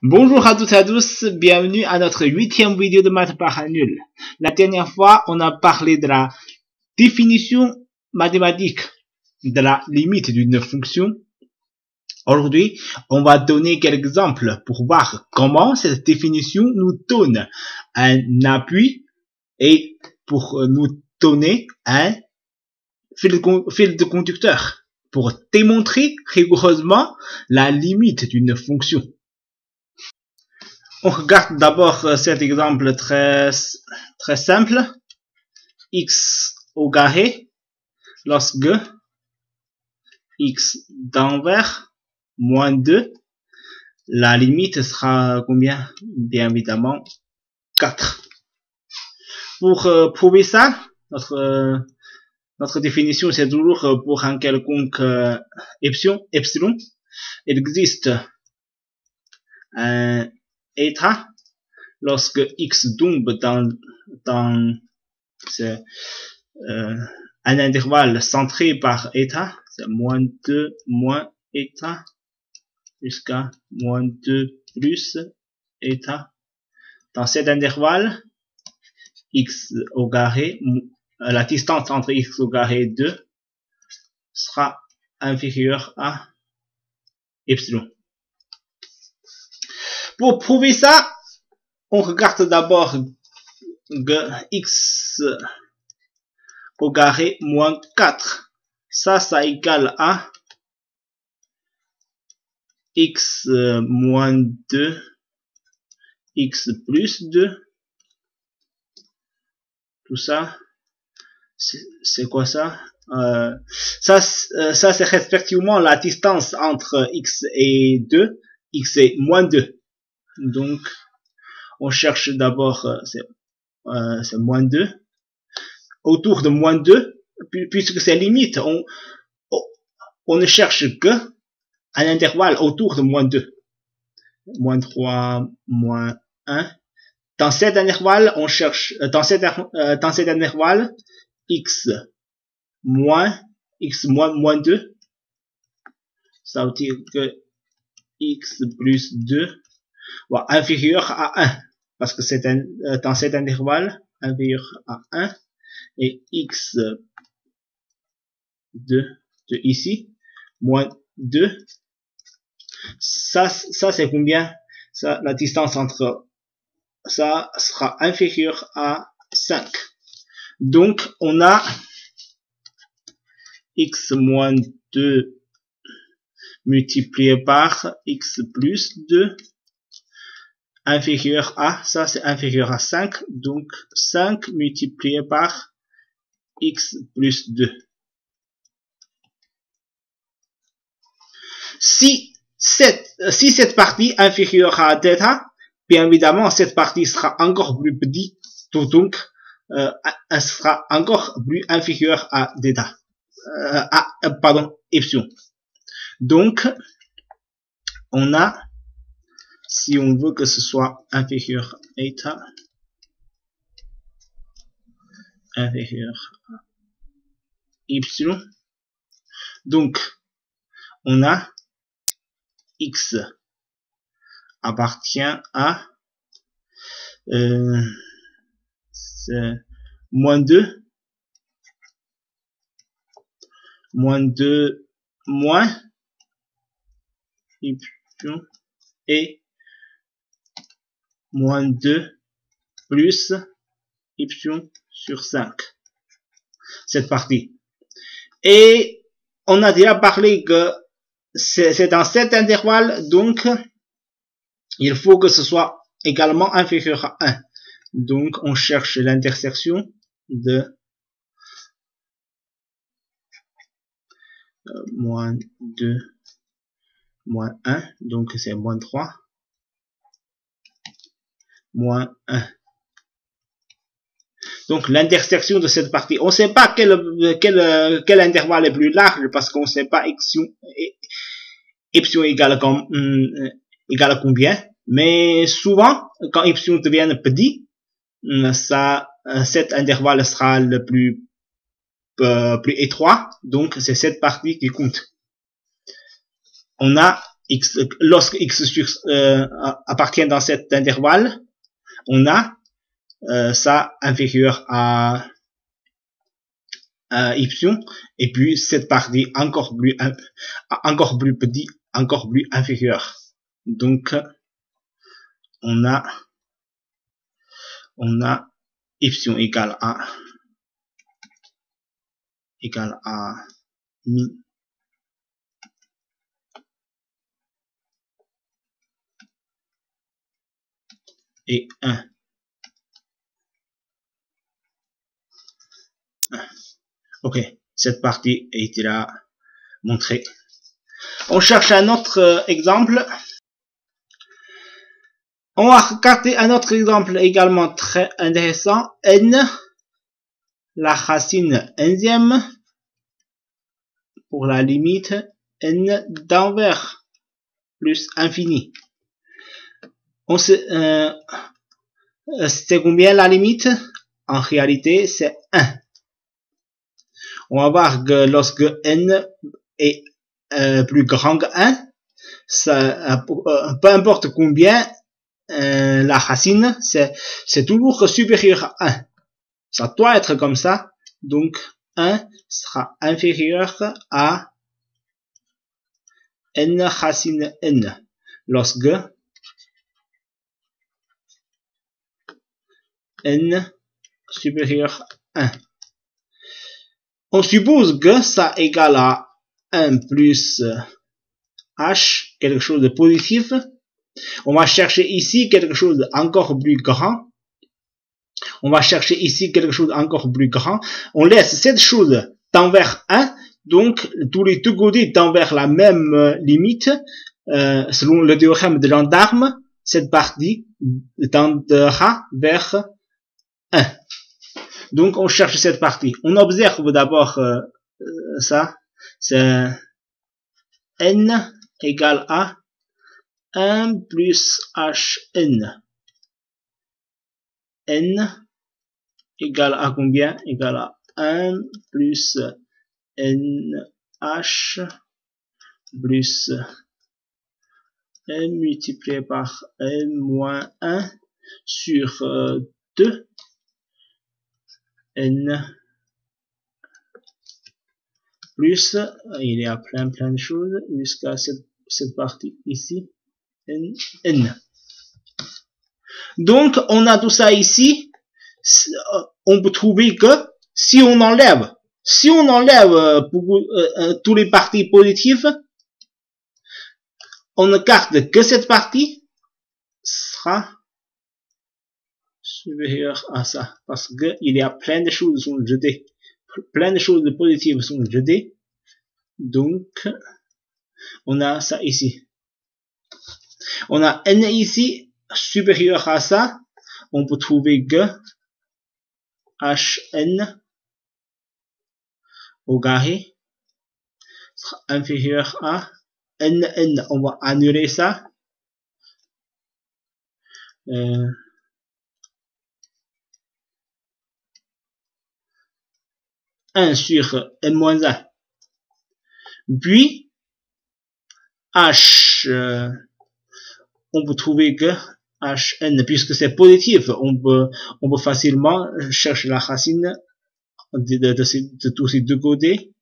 Bonjour à toutes et à tous, bienvenue à notre 8e vidéo de maths par nul. La dernière fois, on a parlé de la définition mathématique de la limite d'une fonction. Aujourd'hui, on va donner quelques exemples pour voir comment cette définition nous donne un appui et pour nous donner un fil de conducteur pour démontrer rigoureusement la limite d'une fonction. On regarde d'abord cet exemple très simple. X au carré lorsque x d'envers moins 2, la limite sera combien? Bien évidemment 4. Pour prouver ça, notre définition c'est toujours pour un quelconque epsilon. Il existe un état lorsque x tombe dans un intervalle centré par état, c'est moins 2 moins état jusqu'à moins 2 plus état. Dans cet intervalle, x au carré, la distance entre x au carré et 2 sera inférieure à epsilon. Pour prouver ça, on regarde d'abord que x au carré moins 4, ça égale à x moins 2, x plus 2. Tout ça, c'est quoi ça? Ça c'est respectivement la distance entre x et 2, x est moins 2. Donc, on cherche d'abord, c'est moins 2. Autour de moins 2, puisque c'est limite, on ne cherche que un intervalle autour de moins 2. Moins 3, moins 1. Dans cet intervalle, on cherche, dans cet intervalle, x moins 2. Ça veut dire que x plus 2 inférieur à 1, parce que c'est dans cet intervalle inférieur à 1, et x de ici moins 2, ça c'est combien? Ça, la distance entre ça sera inférieure à 5. Donc on a x moins 2 multiplié par x plus 2 inférieur à, ça c'est inférieur à 5, donc 5 multiplié par x plus 2. Si cette partie inférieure à θ, bien évidemment cette partie sera encore plus petite, donc elle sera encore plus inférieure à θ, epsilon. Donc on a, si on veut que ce soit inférieur à θ, inférieur à epsilon, donc on a x appartient à moins 2 moins epsilon et moins 2 plus epsilon sur 5, cette partie. Et on a déjà parlé que c'est dans cet intervalle, donc il faut que ce soit également inférieur à 1. Donc on cherche l'intersection de moins 2 moins 1, donc c'est moins 3 moins 1. Donc l'intersection de cette partie, on ne sait pas quel intervalle est plus large, parce qu'on ne sait pas epsilon égale à combien, mais souvent quand epsilon devient petit, cet intervalle sera le plus étroit, donc c'est cette partie qui compte. On a x, lorsque x appartient dans cet intervalle, on a ça inférieur à y, et puis cette partie encore plus petit, encore plus inférieure. Donc on a y égale à mi et 1. Ok, cette partie est déjà montrée. On cherche un autre exemple. On va regarder un autre exemple également très intéressant. N, la racine nzième pour la limite n d'envers plus infini. On sait, c'est combien la limite? En réalité, c'est 1. On va voir que lorsque n est plus grand que 1, ça, peu importe combien, la racine, c'est toujours supérieur à 1. Ça doit être comme ça. Donc, 1 sera inférieur à n racine n. Lorsque n supérieur à 1. On suppose que ça égale à 1 plus h, quelque chose de positif. On va chercher ici quelque chose d'encore plus grand. On va chercher ici quelque chose d'encore plus grand. On laisse cette chose d'envers 1. Donc, tous les deux côtés d'envers la même limite. Selon le théorème de gendarme, cette partie tendra vers 1. Donc, on cherche cette partie. On observe d'abord ça. C'est n égale à 1 plus hn. N égale à combien? Égale à 1 plus nh plus n multiplié par n moins 1 sur 2 n plus, il y a plein de choses jusqu'à cette partie ici, n. Donc, on a tout ça ici. On peut trouver que si on enlève tous les parties positives, on ne garde que cette partie, sera supérieure à ça. Parce que il y a plein de choses sont jetées. Plein de choses positives sont jetées. Donc, on a ça ici. On a n ici supérieur à ça. On peut trouver que hn au carré sera inférieur à nn. On va annuler ça. 1 sur n-1. Puis, h, on peut trouver que hn, puisque c'est positif, on peut facilement chercher la racine de tous ces deux côtés.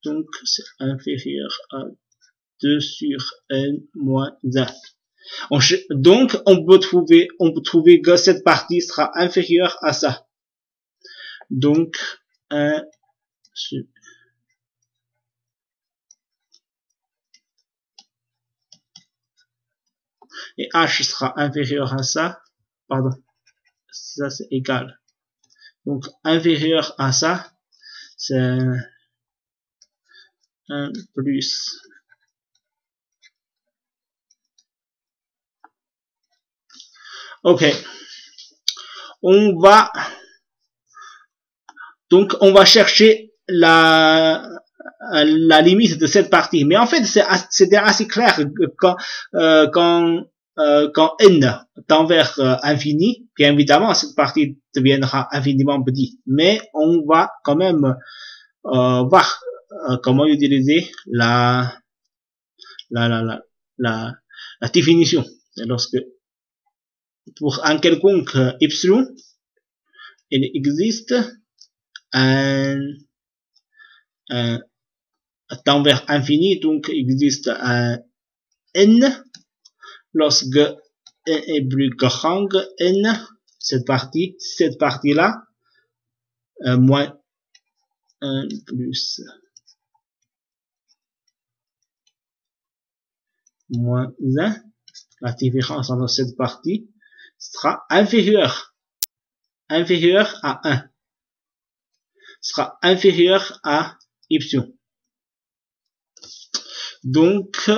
Donc, c'est inférieur à 2 sur n moins 1. Donc, on peut trouver que cette partie sera inférieure à ça. Donc, 1 sur et h sera inférieur à ça. Pardon, ça c'est égal. Donc, inférieur à ça, c'est 1 plus ok. On va chercher la limite de cette partie. Mais en fait, c'était assez clair que quand n tend vers infini, bien évidemment, cette partie deviendra infiniment petite. Mais on va quand même voir comment utiliser la la définition. Lorsque, pour un quelconque epsilon, il existe un temps vers infini, donc il existe un n. Lorsque n est plus grand que n, cette partie-là, moins 1 plus moins 1, la différence entre cette partie sera inférieure à 1, sera inférieure à epsilon. Donc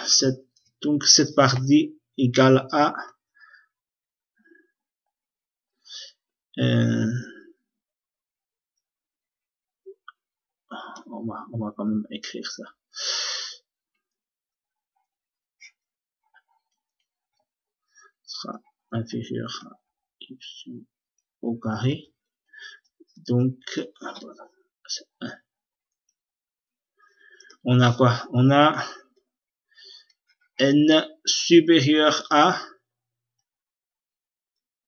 cette partie égale à on va quand même écrire ça. Sera inférieur à epsilon au carré. Donc, c'est 1. On a quoi? On a n supérieur à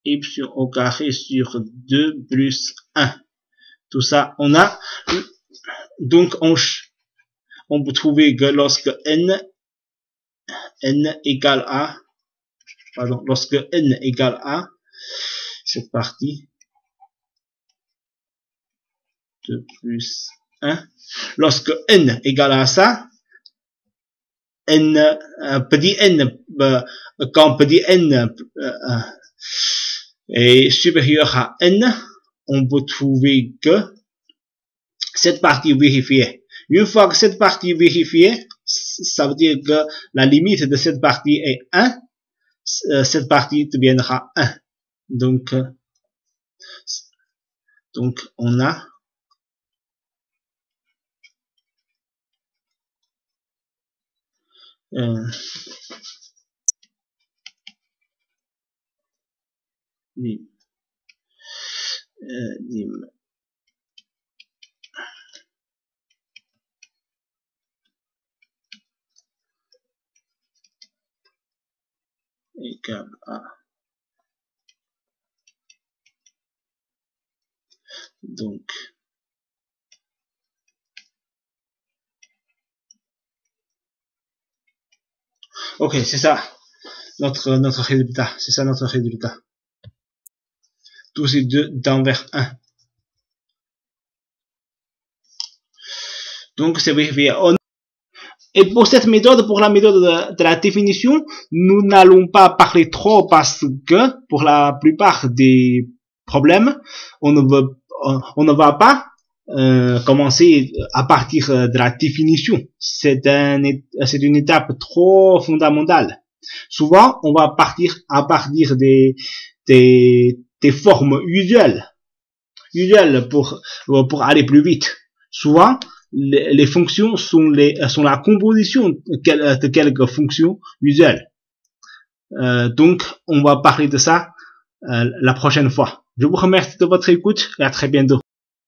epsilon au carré sur 2 plus 1. Tout ça, on a. Donc, on peut trouver que lorsque n égale à, pardon, lorsque n égale à cette partie 2 plus 1, lorsque n égale à ça, petit n, quand petit n est supérieur à n, on peut trouver que cette partie vérifiée. Une fois que cette partie est vérifiée, ça veut dire que la limite de cette partie est 1, cette partie deviendra 1. Donc on a égal à, donc ok, c'est ça notre résultat, c'est ça notre résultat. Tous ces deux d'envers 1. Donc c'est vérifié. Et pour cette méthode, pour la méthode de la définition, nous n'allons pas parler trop parce que pour la plupart des problèmes, on ne va pas commencer à partir de la définition. C'est une étape trop fondamentale. Souvent, on va partir à partir des formes usuelles pour aller plus vite. Souvent, les fonctions sont la composition de quelques fonctions usuelles. Donc, on va parler de ça la prochaine fois. Je vous remercie de votre écoute et à très bientôt.